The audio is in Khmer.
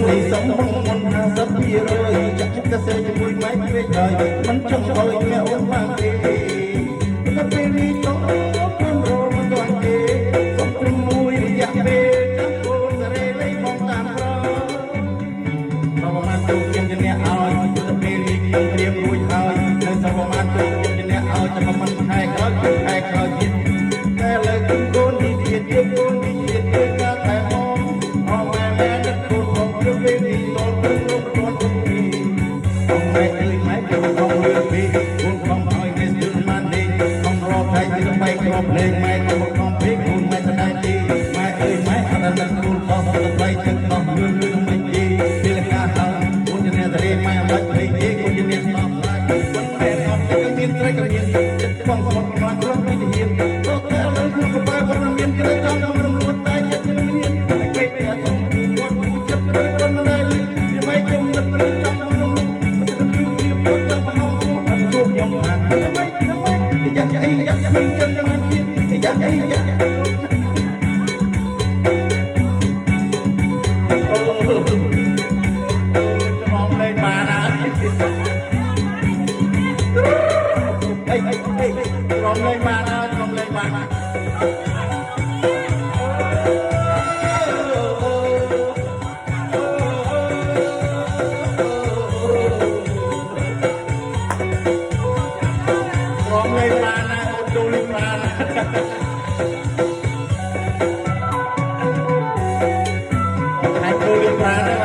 នេះសំមុំមុន50%ចាក់ចិត្តសេជាមួយម៉ែពេកហើយមិនចង់ឲ្យអ្នកអូនបានទេតែពេលនេះទៅគុំរងមិនទាន់ទេសុំគុំមួយរយៈពេលចាំកូនសរេលៃមកតាមក្រប្រហែលទូគៀមជាអ្នកឲ្យទៅពេលនេះខ្ញុំត្រៀមរួចហើយនៅសប្រហែលទូគៀមជាអ្នកឲ្យតែមិនខែក្រោយខែក្រោយទៀតតែលើកកូននេះទៀតកូននេះទៀតគឺការតែមកអមម៉ែដឹកកូនមកទៅពេលនេះតលទៅរត់ទៅអមម៉ែអើយម៉ែចូលក្នុងរឿងពីកូនខំឲ្យគេស្ទើរមិនទេខំរកថៃទៅបែកគ្រាប់លេងម៉ែទៅខំពេកកូនម៉ែស្ដាយទេម៉ែអើយម៉ែអត់ដល់កូនបោះទៅបែកទឹកបោះរឿងមិនទេពេលការហើកូនជាអ្នកតរេម៉ែអត់ពេកទេកូនជាអ្នកស្នំខ្លាចម៉ែអត់ទៅមានត្រៃក៏មានចិត្តបងស្មត់ខ្លាចគ្រាប់ពីទាហានទៅតែលើក្នុងកបែបមិនមានក្រចង់រំលត់តែចិត្តមានតែគេតែទៅគាត់ចិត្តទៅគាត់មិនដែរវាមិនជុំចិត្តទៅចង់រំលត់ទៅគឺវាពុតទៅមកអត់ជួបខ្ញុំថាដើម្បីយ៉ាអីយ៉ាមិនចិត្តនឹងទៀតយ៉ាអីយ៉ាรอมเลยมานะรอมเลยมารอมเลยมานะดูลิมานะให้ดูลิมานะ